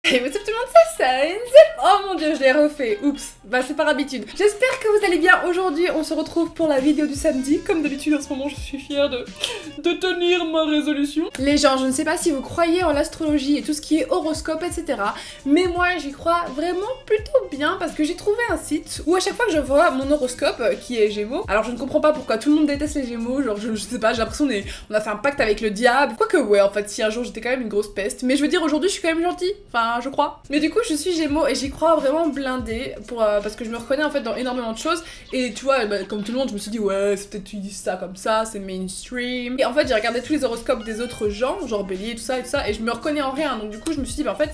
Et what's up tout le monde, c'est Zip. Oh mon dieu, je l'ai refait, oups, bah c'est par habitude. J'espère que vous allez bien. Aujourd'hui on se retrouve pour la vidéo du samedi. Comme d'habitude en ce moment je suis fière de tenir ma résolution. Les gens, je ne sais pas si vous croyez en l'astrologie et tout ce qui est horoscope etc, mais moi j'y crois vraiment plutôt bien parce que j'ai trouvé un site où à chaque fois que je vois mon horoscope qui est Gémeaux, alors je ne comprends pas pourquoi tout le monde déteste les Gémeaux, genre je sais pas, j'ai l'impression on a fait un pacte avec le diable, quoique ouais en fait si un jour j'étais quand même une grosse peste, mais je veux dire aujourd'hui je suis quand même gentille, enfin je crois. Mais du coup je suis Gémeaux et j'y crois vraiment blindée parce que je me reconnais en fait dans énormément de choses et tu vois bah, comme tout le monde je me suis dit ouais c'est peut-être tu dis ça comme ça, c'est mainstream. Et en fait j'ai regardé tous les horoscopes des autres gens, genre Bélier tout ça et je me reconnais en rien, donc du coup je me suis dit bah en fait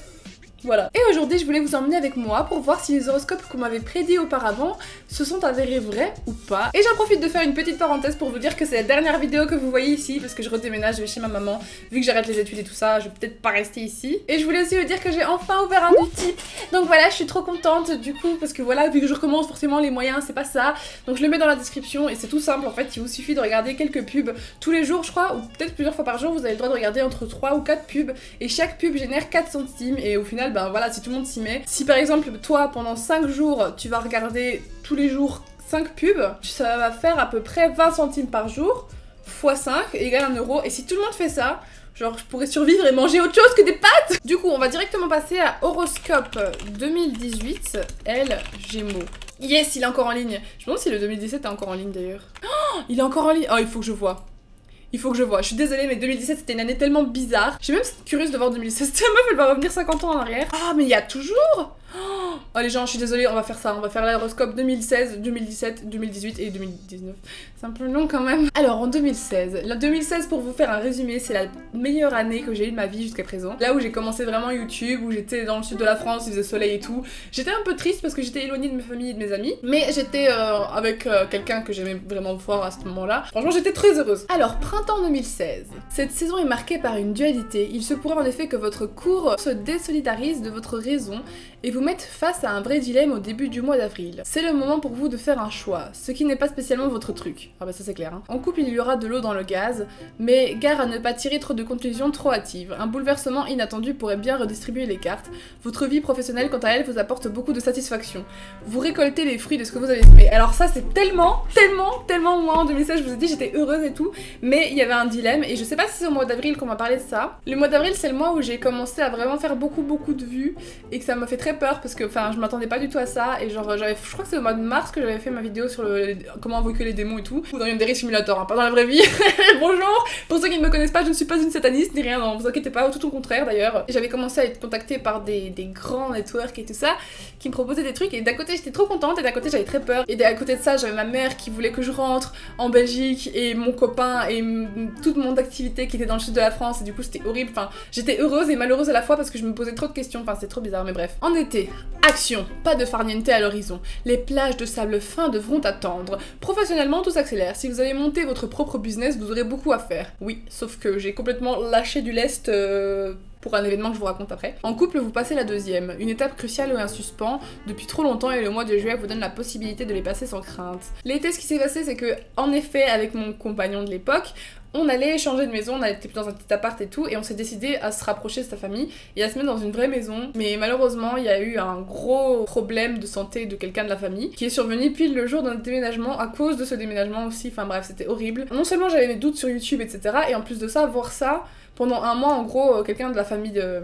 voilà. Et aujourd'hui, je voulais vous emmener avec moi pour voir si les horoscopes qu'on m'avait prédits auparavant se sont avérés vrais ou pas. Et j'en profite de faire une petite parenthèse pour vous dire que c'est la dernière vidéo que vous voyez ici parce que je redéménage, je vais chez ma maman. Vu que j'arrête les études et tout ça, je vais peut-être pas rester ici. Et je voulais aussi vous dire que j'ai enfin ouvert un Utip. Donc voilà, je suis trop contente du coup parce que voilà, vu que je recommence forcément les moyens, c'est pas ça. Donc je le mets dans la description et c'est tout simple en fait, il vous suffit de regarder quelques pubs tous les jours je crois, ou peut-être plusieurs fois par jour, vous avez le droit de regarder entre 3 ou 4 pubs et chaque pub génère 4 centimes et au final ben voilà, si tout le monde s'y met. Si par exemple toi pendant 5 jours tu vas regarder tous les jours 5 pubs, ça va faire à peu près 20 centimes par jour x 5 égale 1 euro. Et si tout le monde fait ça, genre je pourrais survivre et manger autre chose que des pâtes. Du coup on va directement passer à horoscope 2018 L Gémeaux. Yes, il est encore en ligne. Je me demande si le 2017 est encore en ligne d'ailleurs. Oh, il est encore en ligne. Oh, il faut que je vois. Il faut que je vois. Je suis désolée, mais 2017 c'était une année tellement bizarre. Je suis même curieuse de voir 2016. Cette meuf elle va revenir 50 ans en arrière. Ah, mais il y a toujours. Oh les gens, je suis désolée, on va faire ça. On va faire l'horoscope 2016, 2017, 2018 et 2019. C'est un peu long quand même. Alors en 2016, la 2016 pour vous faire un résumé, c'est la meilleure année que j'ai eue de ma vie jusqu'à présent. Là où j'ai commencé vraiment YouTube, où j'étais dans le sud de la France, il faisait soleil et tout. J'étais un peu triste parce que j'étais éloignée de ma famille et de mes amis. Mais j'étais avec quelqu'un que j'aimais vraiment fort à ce moment-là. Franchement j'étais très heureuse. Alors printemps 2016. Cette saison est marquée par une dualité. Il se pourrait en effet que votre cours se désolidarise de votre raison et vous mette face à un vrai dilemme au début du mois d'avril. C'est le moment pour vous de faire un choix, ce qui n'est pas spécialement votre truc. Ah bah ça c'est clair. Hein. En couple il y aura de l'eau dans le gaz, mais gare à ne pas tirer trop de conclusions trop hâtives. Un bouleversement inattendu pourrait bien redistribuer les cartes. Votre vie professionnelle quant à elle vous apporte beaucoup de satisfaction. Vous récoltez les fruits de ce que vous avez semé. Alors ça c'est tellement moi en 2016 je vous ai dit j'étais heureuse et tout, mais il y avait un dilemme et je sais pas si c'est au mois d'avril qu'on m'a parlé de ça. Le mois d'avril c'est le mois où j'ai commencé à vraiment faire beaucoup de vues et que ça m'a fait très peur parce que enfin je m'attendais pas du tout à ça et genre je crois que c'est au mois de mars que j'avais fait ma vidéo sur comment invoquer les démons et tout, ou dans Yandere Simulator, hein, pas dans la vraie vie. Bonjour, pour ceux qui ne me connaissent pas, je ne suis pas une sataniste ni rien, non, vous inquiétez pas, tout au contraire d'ailleurs. J'avais commencé à être contactée par des grands networks et tout ça qui me proposaient des trucs et d'un côté j'étais trop contente et d'un côté j'avais très peur et d'un côté de ça j'avais ma mère qui voulait que je rentre en Belgique et mon copain et toute mon activité qui était dans le sud de la France et du coup c'était horrible, enfin j'étais heureuse et malheureuse à la fois parce que je me posais trop de questions, enfin c'est trop bizarre mais bref. En été, action, pas de farniente à l'horizon. Les plages de sable fin devront attendre. Professionnellement, tout s'accélère. Si vous avez monté votre propre business, vous aurez beaucoup à faire. Oui, sauf que j'ai complètement lâché du lest pour un événement que je vous raconte après. En couple, vous passez la deuxième. Une étape cruciale ou un suspens depuis trop longtemps et le mois de juillet vous donne la possibilité de les passer sans crainte. L'été, ce qui s'est passé, c'est que, en effet, avec mon compagnon de l'époque, on allait changer de maison, on était dans un petit appart et tout, et on s'est décidé à se rapprocher de sa famille et à se mettre dans une vraie maison. Mais malheureusement, il y a eu un gros problème de santé de quelqu'un de la famille qui est survenu pile le jour d'un déménagement à cause de ce déménagement aussi. Enfin bref, c'était horrible. Non seulement j'avais des doutes sur YouTube, etc., et en plus de ça, voir ça, pendant un mois, en gros, quelqu'un de la famille de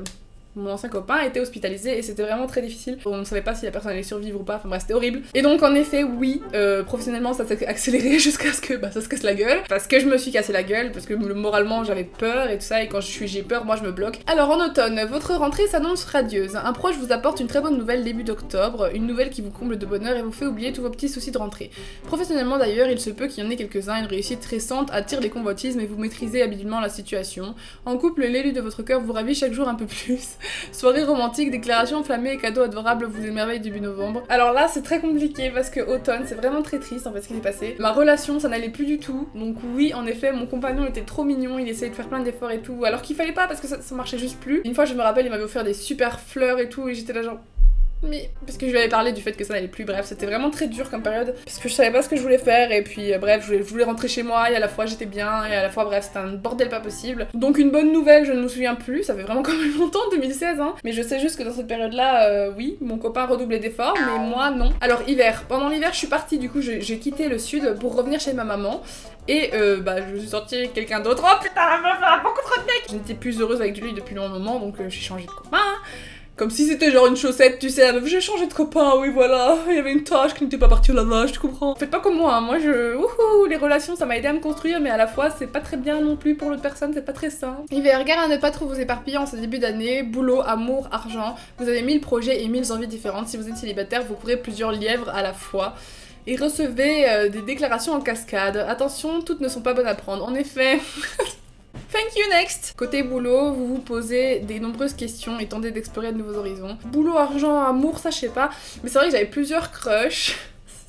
mon ancien copain était hospitalisé et c'était vraiment très difficile. On ne savait pas si la personne allait survivre ou pas, enfin bref c'était horrible. Et donc en effet oui, professionnellement ça s'est accéléré jusqu'à ce que ça se casse la gueule. Parce que je me suis cassé la gueule, parce que moralement j'avais peur et tout ça et quand j'ai peur moi je me bloque. Alors en automne, votre rentrée s'annonce radieuse. Un proche vous apporte une très bonne nouvelle début d'octobre, une nouvelle qui vous comble de bonheur et vous fait oublier tous vos petits soucis de rentrée. Professionnellement d'ailleurs il se peut qu'il y en ait quelques-uns, une réussite récente attire les convoitises mais vous maîtrisez habilement la situation. En couple, l'élu de votre cœur vous ravit chaque jour un peu plus. Soirée romantique, déclarations enflammées et cadeaux adorables vous émerveillent début novembre. Alors là c'est très compliqué parce que automne c'est vraiment très triste en fait ce qui s'est passé. Ma relation ça n'allait plus du tout, donc oui en effet mon compagnon était trop mignon, il essayait de faire plein d'efforts et tout, alors qu'il fallait pas parce que ça marchait juste plus. Une fois je me rappelle il m'avait offert des super fleurs et tout et j'étais là genre mais parce que je lui avais parlé du fait que ça n'allait plus, bref, c'était vraiment très dur comme période, parce que je savais pas ce que je voulais faire, et puis bref, je voulais rentrer chez moi, et à la fois j'étais bien, et à la fois bref, c'était un bordel pas possible. Donc une bonne nouvelle, je ne me souviens plus, ça fait vraiment quand même longtemps, 2016, hein, mais je sais juste que dans cette période-là, oui, mon copain redoublait d'efforts, mais moi non. Alors hiver, pendant l'hiver je suis partie, du coup j'ai quitté le sud pour revenir chez ma maman, et bah je suis sortie avec quelqu'un d'autre. Oh putain, la meuf a beaucoup trop de mecs. Je n'étais plus heureuse avec lui depuis un moment, donc j'ai changé de copain. Comme si c'était genre une chaussette, tu sais, la meuf, j'ai changé de copain, oui voilà, il y avait une tâche qui n'était pas partie au lavage, tu comprends. Faites pas comme moi, hein. Moi les relations ça m'a aidé à me construire, mais à la fois c'est pas très bien non plus pour l'autre personne, c'est pas très sain. Hiver, gare à ne pas trop vous éparpiller en ce début d'année, boulot, amour, argent, vous avez 1000 projets et 1000 envies différentes. Si vous êtes célibataire, vous courez plusieurs lièvres à la fois. Et recevez des déclarations en cascade. Attention, toutes ne sont pas bonnes à prendre. En effet... Thank you, next! Côté boulot, vous vous posez des nombreuses questions et tentez d'explorer de nouveaux horizons. Boulot, argent, amour, ça je sais pas. Mais c'est vrai que j'avais plusieurs crushs.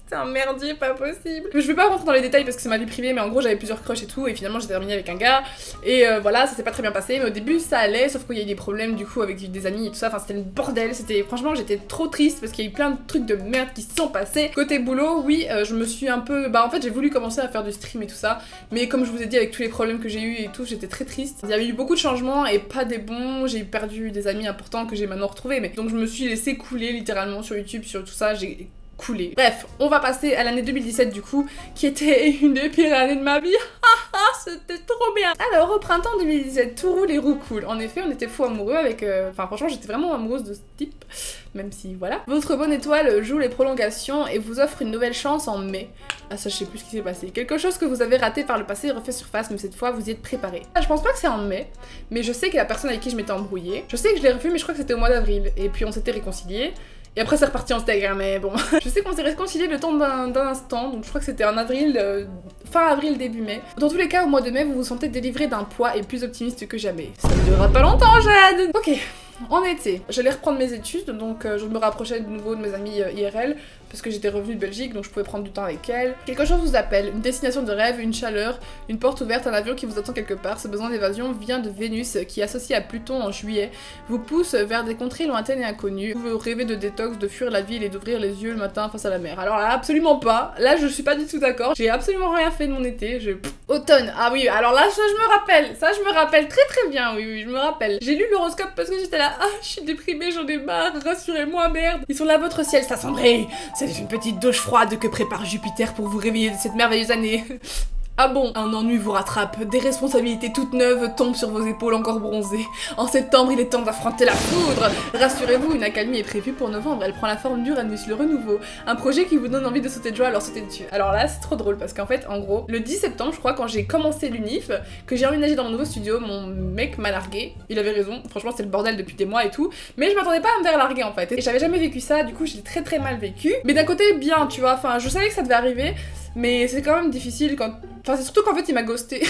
C'est un merdier pas possible. Je vais pas rentrer dans les détails parce que c'est ma vie privée, mais en gros j'avais plusieurs crushs et tout, et finalement j'ai terminé avec un gars, et voilà, ça s'est pas très bien passé, mais au début ça allait, sauf qu'il y a eu des problèmes du coup avec des amis et tout ça, enfin c'était le bordel, franchement j'étais trop triste parce qu'il y a eu plein de trucs de merde qui se sont passés. Côté boulot, oui, je me suis un peu, en fait j'ai voulu commencer à faire du stream et tout ça, mais comme je vous ai dit avec tous les problèmes que j'ai eu et tout, j'étais très triste. Il y avait eu beaucoup de changements et pas des bons, j'ai perdu des amis importants que j'ai maintenant retrouvés, mais donc je me suis laissée couler littéralement sur YouTube, sur tout ça, j'ai coulé. Bref, on va passer à l'année 2017 du coup, qui était une des pires années de ma vie. C'était trop bien. Alors au printemps 2017, tout roule et roule cool. En effet, on était fous amoureux avec... Enfin franchement, j'étais vraiment amoureuse de ce type, même si voilà. Votre bonne étoile joue les prolongations et vous offre une nouvelle chance en mai. Ah ça, je sais plus ce qui s'est passé. Quelque chose que vous avez raté par le passé refait surface, mais cette fois vous y êtes préparé. Je pense pas que c'est en mai, mais je sais que la personne avec qui je m'étais embrouillée, je sais que je l'ai revu, mais je crois que c'était au mois d'avril. Et puis on s'était réconciliés. Et après c'est reparti en Instagram, mais bon. Je sais qu'on s'est réconcilié le temps d'un instant, donc je crois que c'était en avril, fin avril, début mai. Dans tous les cas, au mois de mai, vous vous sentez délivré d'un poids et plus optimiste que jamais. Ça ne durera pas longtemps, Jade. Ok, en été, j'allais reprendre mes études, donc je me rapprochais de nouveau de mes amis IRL, parce que j'étais revenue de Belgique, donc je pouvais prendre du temps avec elles. Quelque chose vous appelle, une destination de rêve, une chaleur, une porte ouverte, un avion qui vous attend quelque part. Ce besoin d'évasion vient de Vénus, qui associé à Pluton en juillet, vous pousse vers des contrées lointaines et inconnues. Vous rêvez de détox, de fuir la ville et d'ouvrir les yeux le matin face à la mer. Alors là, absolument pas. Là, je suis pas du tout d'accord. J'ai absolument rien fait de mon été. Automne. Ah oui, alors là, ça je me rappelle. Ça je me rappelle très très bien. Oui, je me rappelle. J'ai lu l'horoscope parce que j'étais là. Ah, je suis déprimée, j'en ai marre. Rassurez-moi, merde. Ils sont là, votre ciel s'assombrit. C'est une petite douche froide que prépare Jupiter pour vous réveiller de cette merveilleuse année. Ah bon, un ennui vous rattrape, des responsabilités toutes neuves tombent sur vos épaules encore bronzées. En septembre, il est temps d'affronter la foudre. Rassurez-vous, une accalmie est prévue pour novembre, elle prend la forme d'Uranus, le renouveau. Un projet qui vous donne envie de sauter de joie, alors sautez dessus. Alors là, c'est trop drôle parce qu'en fait, en gros, le 10 septembre, je crois, quand j'ai commencé l'UNIF, que j'ai emménagé dans mon nouveau studio, mon mec m'a largué. Il avait raison, franchement, c'est le bordel depuis des mois et tout. Mais je m'attendais pas à me faire larguer en fait. Et j'avais jamais vécu ça, du coup, j'ai très très mal vécu. Mais d'un côté, bien, tu vois, enfin, je savais que ça devait arriver. Mais c'est quand même difficile quand... Enfin, c'est surtout qu'en fait, il m'a ghosté.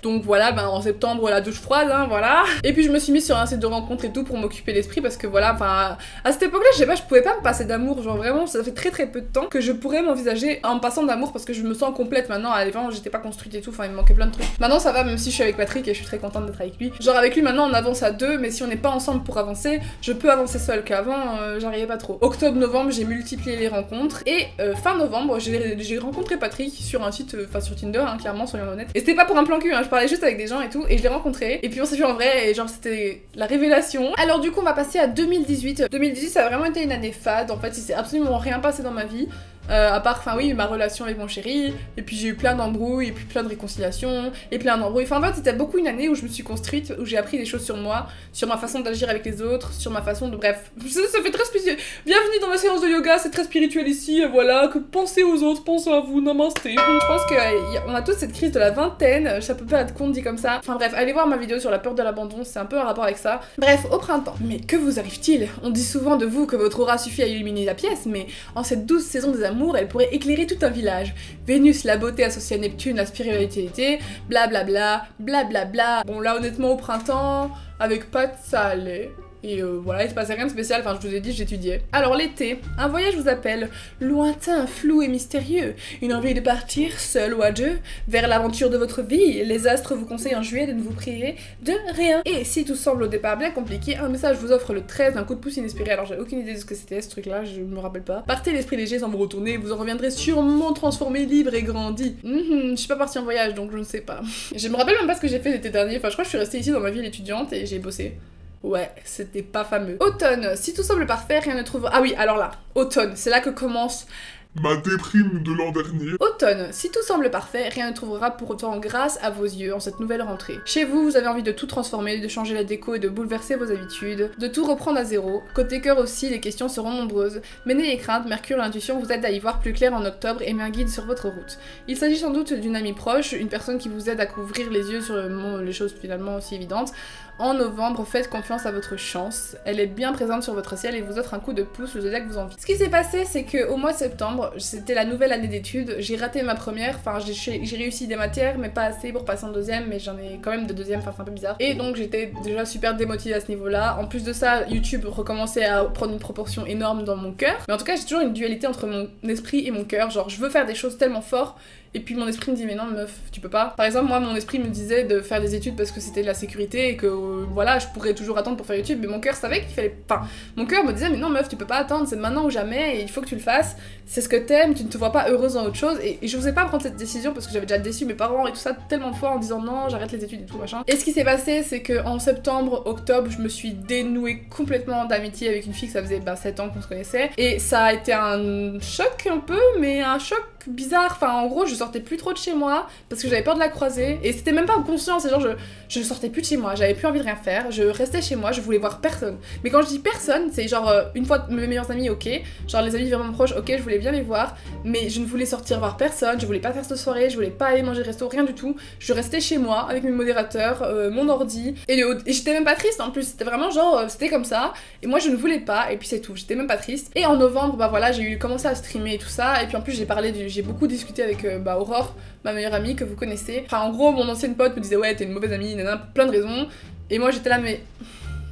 Donc voilà, en septembre, la douche froide, hein, voilà. Et puis je me suis mise sur un site de rencontres et tout pour m'occuper l'esprit parce que voilà, enfin, à cette époque-là, je sais pas, je pouvais pas me passer d'amour, genre vraiment, ça fait très très peu de temps que je pourrais m'envisager en me passant d'amour parce que je me sens complète maintenant. Avant, j'étais pas construite et tout, enfin, il me manquait plein de trucs. Maintenant, ça va, même si je suis avec Patrick et je suis très contente d'être avec lui. Genre avec lui, maintenant, on avance à deux, mais si on n'est pas ensemble pour avancer, je peux avancer seule, qu'avant, j'arrivais pas trop. Octobre-novembre, j'ai multiplié les rencontres et fin novembre, j'ai rencontré Patrick sur un site, enfin sur Tinder, hein, clairement, soyons honnêtes. Et c'était pas pour un plan cul, hein, je parlais juste avec des gens et tout, et je l'ai rencontré, et puis on s'est vu en vrai, et genre c'était la révélation. Alors du coup, on va passer à 2018. 2018, ça a vraiment été une année fade, en fait, il s'est absolument rien passé dans ma vie. À part, enfin oui, ma relation avec mon chéri, et puis j'ai eu plein d'embrouilles, et puis plein de réconciliations, et plein d'embrouilles. Enfin en fait, c'était beaucoup une année où je me suis construite, où j'ai appris des choses sur moi, sur ma façon d'agir avec les autres, sur ma façon de... Bref, ça fait très spirituel. Bienvenue dans ma séance de yoga, c'est très spirituel ici, voilà, que pensez aux autres, pensez à vous, namasté. Je pense qu'on a tous cette crise de la vingtaine, ça peut pas être con dit comme ça. Enfin bref, allez voir ma vidéo sur la peur de l'abandon, c'est un peu un rapport avec ça. Bref, au printemps. Mais que vous arrive-t-il? On dit souvent de vous que votre aura suffit à illuminer la pièce, mais en cette douce saison des amours, elle pourrait éclairer tout un village. Vénus, la beauté associée à Neptune, la spiritualité, blablabla, blablabla. Bon là honnêtement au printemps, avec Pat ça allait. Et voilà, il se passait rien de spécial, enfin je vous ai dit, j'étudiais. Alors l'été, un voyage vous appelle, lointain, flou et mystérieux, une envie de partir, seul ou à deux, vers l'aventure de votre vie. Les astres vous conseillent en juillet de ne vous prier de rien. Et si tout semble au départ bien compliqué, un message vous offre le 13, un coup de pouce inespéré. Alors j'ai aucune idée de ce que c'était ce truc là, je me rappelle pas. Partez l'esprit léger sans vous retourner, vous en reviendrez sûrement transformé, libre et grandi. Je suis pas partie en voyage donc je ne sais pas. Je me rappelle même pas ce que j'ai fait l'été dernier, enfin je crois que je suis restée ici dans ma ville étudiante et j'ai bossé. Ouais, c'était pas fameux. Automne, si tout semble parfait, rien ne trouvera... Ah oui, alors là, automne, c'est là que commence... ma déprime de l'an dernier. Automne, si tout semble parfait, rien ne trouvera pour autant grâce à vos yeux en cette nouvelle rentrée. Chez vous, vous avez envie de tout transformer, de changer la déco et de bouleverser vos habitudes, de tout reprendre à zéro. Côté cœur aussi, les questions seront nombreuses. Mais n'ayez crainte, Mercure l'intuition vous aide à y voir plus clair en octobre et met un guide sur votre route. Il s'agit sans doute d'une amie proche, une personne qui vous aide à couvrir les yeux sur les choses finalement aussi évidentes. En novembre, faites confiance à votre chance. Elle est bien présente sur votre ciel et vous offre un coup de pouce, le zodiaque vous envie. Ce qui s'est passé, c'est qu'au mois de septembre, c'était la nouvelle année d'études. J'ai raté ma première, enfin j'ai réussi des matières, mais pas assez pour passer en deuxième, mais j'en ai quand même de deuxième, enfin c'est un peu bizarre. Et donc j'étais déjà super démotivée à ce niveau-là. En plus de ça, YouTube recommençait à prendre une proportion énorme dans mon cœur. Mais en tout cas, j'ai toujours une dualité entre mon esprit et mon cœur. Genre, je veux faire des choses tellement fortes. Et puis mon esprit me dit mais non meuf, tu peux pas. Par exemple moi mon esprit me disait de faire des études parce que c'était de la sécurité et que voilà je pourrais toujours attendre pour faire YouTube, mais mon cœur savait qu'il fallait... Enfin mon cœur me disait mais non meuf tu peux pas attendre, c'est maintenant ou jamais et il faut que tu le fasses, c'est ce que t'aimes, tu ne te vois pas heureuse dans autre chose et je n'osais pas prendre cette décision parce que j'avais déjà déçu mes parents et tout ça tellement de fois en disant non j'arrête les études et tout machin. Et ce qui s'est passé c'est que en septembre, octobre je me suis dénouée complètement d'amitié avec une fille que ça faisait 7 ans qu'on se connaissait et ça a été un choc un peu, mais un choc bizarre, enfin en gros je sortais plus trop de chez moi parce que j'avais peur de la croiser et c'était même pas conscient, c'est genre je sortais plus de chez moi, j'avais plus envie de rien faire, je restais chez moi, je voulais voir personne. Mais quand je dis personne, c'est genre une fois mes meilleurs amis ok, genre les amis vraiment proches ok, je voulais bien les voir, mais je ne voulais sortir voir personne, je voulais pas faire cette soirée, je voulais pas aller manger resto, rien du tout. Je restais chez moi avec mes modérateurs, mon ordi et j'étais même pas triste en plus, c'était vraiment genre c'était comme ça et moi je ne voulais pas et puis c'est tout, j'étais même pas triste. Et en novembre bah voilà j'ai commencé à streamer et tout ça et puis en plus j'ai beaucoup discuté avec Aurore, ma meilleure amie que vous connaissez. Enfin en gros mon ancienne pote me disait ouais t'es une mauvaise amie, nana, plein de raisons. Et moi j'étais là mais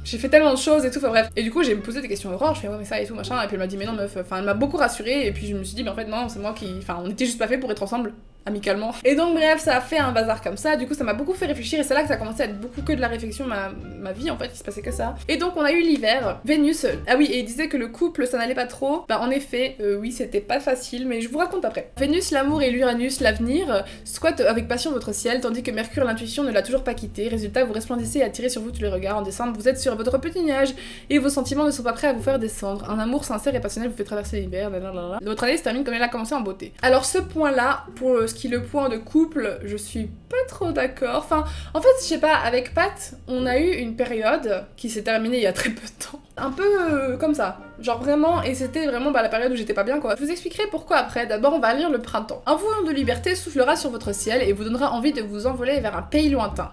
j'ai fait tellement de choses et tout, enfin bref. Et du coup j'ai posé des questions à Aurore, je fais ouais mais ça et tout machin. Et puis elle m'a dit mais non meuf, enfin elle m'a beaucoup rassurée et puis je me suis dit mais en fait non c'est moi qui... Enfin on était juste pas fait pour être ensemble amicalement. Et donc bref ça a fait un bazar comme ça, du coup ça m'a beaucoup fait réfléchir et c'est là que ça a commencé à être beaucoup que de la réflexion, ma vie en fait, il se passait que ça. Et donc on a eu l'hiver, Vénus, ah oui et il disait que le couple ça n'allait pas trop, bah en effet oui c'était pas facile mais je vous raconte après. Vénus l'amour et l'Uranus l'avenir squattent avec passion votre ciel tandis que Mercure l'intuition ne l'a toujours pas quitté, résultat vous resplendissez et attirez sur vous tous les regards. En décembre vous êtes sur votre petit nuage et vos sentiments ne sont pas prêts à vous faire descendre, un amour sincère et passionnel vous fait traverser l'hiver, votre année se termine comme elle a commencé en beauté. Alors ce point là pour ce qui est le point de couple, je suis pas trop d'accord. Enfin, en fait, je sais pas, avec Pat, on a eu une période qui s'est terminée il y a très peu de temps. Un peu comme ça. Genre vraiment, et c'était vraiment la période où j'étais pas bien quoi. Je vous expliquerai pourquoi après. D'abord, on va lire le printemps. Un vent de liberté soufflera sur votre ciel et vous donnera envie de vous envoler vers un pays lointain.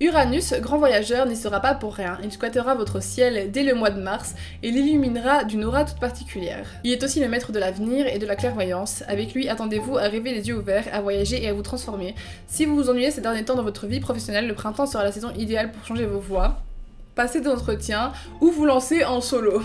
Uranus, grand voyageur, n'y sera pas pour rien, il squattera votre ciel dès le mois de mars et l'illuminera d'une aura toute particulière. Il est aussi le maître de l'avenir et de la clairvoyance, avec lui attendez-vous à rêver les yeux ouverts, à voyager et à vous transformer. Si vous vous ennuyez ces derniers temps dans votre vie professionnelle, le printemps sera la saison idéale pour changer vos voies, passer d'entretien ou vous lancer en solo.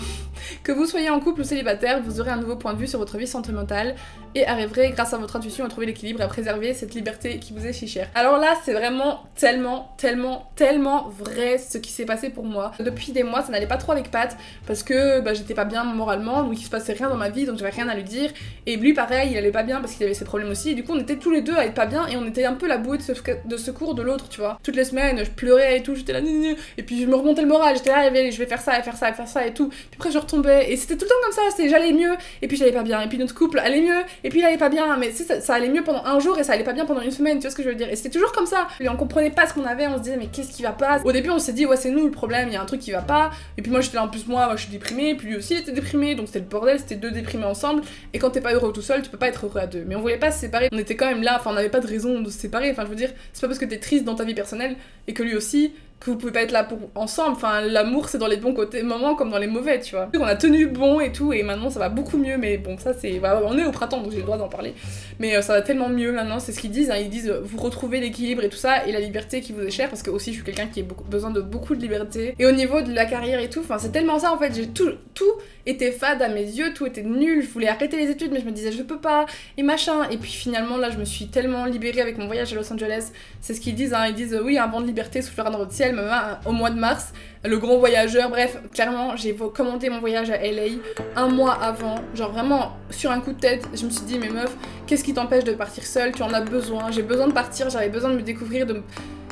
Que vous soyez en couple ou célibataire, vous aurez un nouveau point de vue sur votre vie sentimentale et arriverez grâce à votre intuition à trouver l'équilibre et à préserver cette liberté qui vous est si chère. Alors là c'est vraiment tellement vrai ce qui s'est passé pour moi. Depuis des mois ça n'allait pas trop avec Pat parce que j'étais pas bien moralement, donc il se passait rien dans ma vie donc j'avais rien à lui dire et lui pareil il allait pas bien parce qu'il avait ses problèmes aussi et du coup on était tous les deux à être pas bien et on était un peu la bouée de secours de l'autre tu vois. Toutes les semaines je pleurais et tout, j'étais là et puis je me remontais le moral, j'étais là je vais faire ça et faire ça et faire ça et tout, puis après je retombais et c'était tout le temps comme ça, j'allais mieux et puis j'allais pas bien et puis notre couple allait mieux et puis il allait pas bien mais ça allait mieux pendant un jour et ça allait pas bien pendant une semaine, tu vois ce que je veux dire, et c'était toujours comme ça et on comprenait pas ce qu'on avait, on se disait mais qu'est-ce qui va pas. Au début on s'est dit ouais c'est nous le problème, il y a un truc qui va pas et puis moi j'étais là en plus moi je suis déprimée puis lui aussi il était déprimé donc c'était le bordel, c'était deux déprimés ensemble et quand t'es pas heureux tout seul tu peux pas être heureux à deux, mais on voulait pas se séparer, on était quand même là, enfin on avait pas de raison de se séparer, enfin je veux dire c'est pas parce que t'es triste dans ta vie personnelle et que lui aussi que vous pouvez pas être là pour ensemble. Enfin, l'amour, c'est dans les bons côtés, moments comme dans les mauvais, tu vois. On a tenu bon et tout, et maintenant ça va beaucoup mieux, mais bon, ça c'est... Bah, on est au printemps, donc j'ai le droit d'en parler. Mais ça va tellement mieux maintenant, c'est ce qu'ils disent, hein. Ils disent, vous retrouvez l'équilibre et tout ça, et la liberté qui vous est chère, parce que aussi je suis quelqu'un qui a besoin de beaucoup de liberté. Et au niveau de la carrière et tout, enfin, c'est tellement ça en fait, j'ai tout était fade à mes yeux, tout était nul, je voulais arrêter les études, mais je me disais, je peux pas, et machin. Et puis finalement, là, je me suis tellement libérée avec mon voyage à Los Angeles. C'est ce qu'ils disent, hein. Ils disent, oui, un vent de liberté soufflera dans votre ciel, même au mois de mars. Le grand voyageur, bref, clairement, j'ai commandé mon voyage à LA un mois avant, genre vraiment sur un coup de tête, je me suis dit, mais meuf, qu'est-ce qui t'empêche de partir seule? Tu en as besoin, j'ai besoin de partir, j'avais besoin de me découvrir,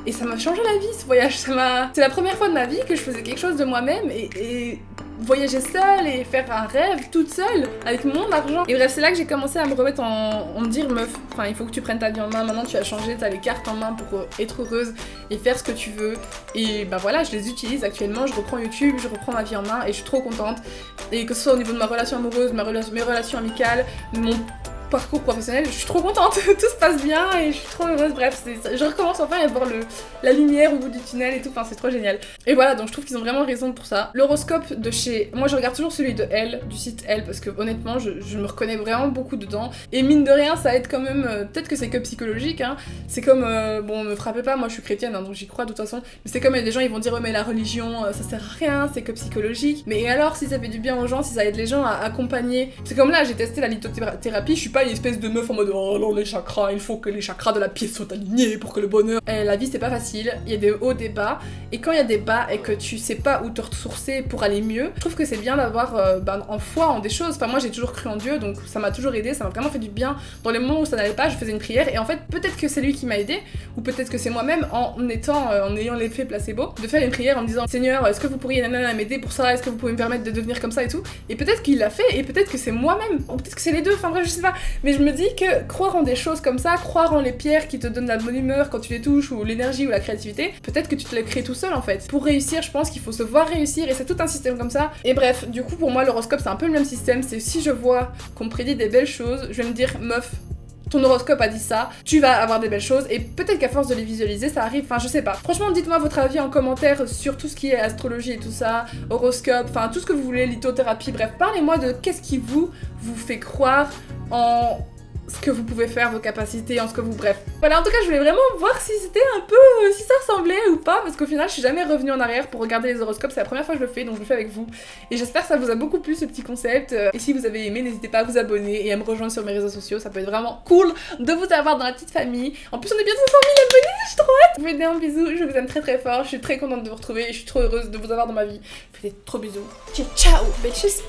et ça m'a changé la vie, ce voyage, c'est la première fois de ma vie que je faisais quelque chose de moi-même, et voyager seule et faire un rêve toute seule avec mon argent. Et bref, c'est là que j'ai commencé à me remettre en me dire, meuf, enfin il faut que tu prennes ta vie en main, maintenant tu as changé, t'as les cartes en main pour être heureuse et faire ce que tu veux. Et bah voilà, je les utilise actuellement, je reprends YouTube, je reprends ma vie en main et je suis trop contente. Et que ce soit au niveau de ma relation amoureuse, mes relations amicales, mon parcours professionnel, je suis trop contente, tout se passe bien et je suis trop heureuse, bref, je recommence enfin à voir la lumière au bout du tunnel et tout, enfin c'est trop génial. Et voilà, donc je trouve qu'ils ont vraiment raison pour ça. L'horoscope de chez... Moi je regarde toujours celui de Elle, du site Elle, parce que honnêtement je me reconnais vraiment beaucoup dedans, et mine de rien ça aide quand même, peut-être que c'est que psychologique, hein. C'est comme, bon me frappez pas, moi je suis chrétienne, hein, donc j'y crois de toute façon, mais c'est comme il y a des gens ils vont dire, ouais mais la religion ça sert à rien, c'est que psychologique, mais alors si ça fait du bien aux gens, si ça aide les gens à accompagner, c'est comme là j'ai testé la lithothérapie, je suis pas une espèce de meuf en mode oh non les chakras, il faut que les chakras de la pièce soient alignés pour que le bonheur... la vie c'est pas facile, il y a des hauts, des bas, et quand il y a des bas et que tu sais pas où te ressourcer pour aller mieux, je trouve que c'est bien d'avoir en foi en des choses. Enfin moi j'ai toujours cru en Dieu, donc ça m'a toujours aidé, ça m'a vraiment fait du bien. Dans les moments où ça n'allait pas, je faisais une prière, et en fait peut-être que c'est lui qui m'a aidé, ou peut-être que c'est moi-même en ayant l'effet placebo, de faire une prière en me disant Seigneur, est-ce que vous pourriez m'aider pour ça, est-ce que vous pouvez me permettre de devenir comme ça et tout, et peut-être qu'il l'a fait, et peut-être que c'est moi-même, ou peut-être que c'est les deux, enfin bref je sais pas, mais je me dis que croire en des choses comme ça, croire en les pierres qui te donnent la bonne humeur quand tu les touches, ou l'énergie ou la créativité, peut-être que tu te les crées tout seul en fait. Pour réussir, je pense qu'il faut se voir réussir, et c'est tout un système comme ça. Et bref, du coup pour moi l'horoscope c'est un peu le même système, c'est si je vois qu'on me prédit des belles choses, je vais me dire meuf, ton horoscope a dit ça, tu vas avoir des belles choses, et peut-être qu'à force de les visualiser, ça arrive, enfin je sais pas. Franchement, dites-moi votre avis en commentaire sur tout ce qui est astrologie et tout ça, horoscope, enfin tout ce que vous voulez, lithothérapie, bref, parlez-moi de qu'est-ce qui vous fait croire en ce que vous pouvez faire, vos capacités, en ce que vous... Bref. Voilà, en tout cas, je voulais vraiment voir si c'était un peu... si ça ressemblait ou pas, parce qu'au final, je suis jamais revenue en arrière pour regarder les horoscopes, c'est la première fois que je le fais, donc je le fais avec vous. Et j'espère que ça vous a beaucoup plu, ce petit concept. Et si vous avez aimé, n'hésitez pas à vous abonner et à me rejoindre sur mes réseaux sociaux, ça peut être vraiment cool de vous avoir dans la petite famille. En plus, on est bientôt 100 000 abonnés, je suis trop hâte. Je vous fais un bisou, je vous aime très très fort, je suis très contente de vous retrouver et je suis trop heureuse de vous avoir dans ma vie. Je vous fais des trop bisous. Ciao, ciao, bitches.